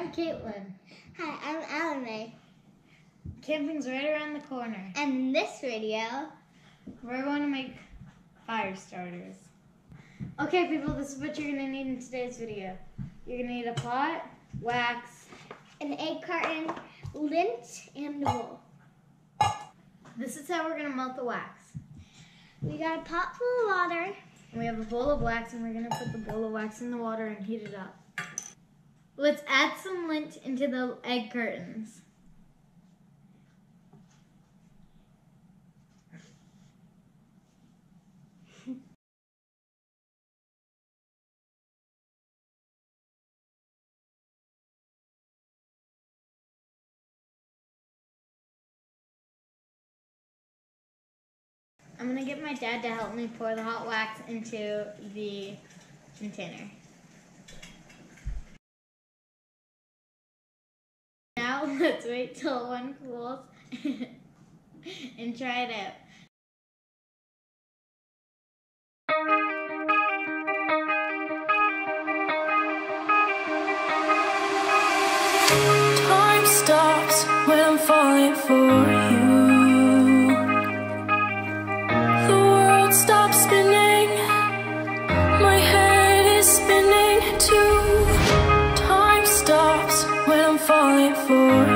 I'm Caitlin. Hi, I'm Alli-May. Camping's right around the corner. And in this video, we're going to make fire starters. Okay people, this is what you're going to need in today's video. You're going to need a pot, wax, an egg carton, lint, and wool. This is how we're going to melt the wax. We got a pot full of water. And we have a bowl of wax, and we're going to put the bowl of wax in the water and heat it up. Let's add some lint into the egg curtains. I'm going to get my dad to help me pour the hot wax into the container. Now let's wait till one cools and try it out. Time stops when I'm falling for you. The world stops spinning, my head is spinning too. Time stops when I'm falling for you.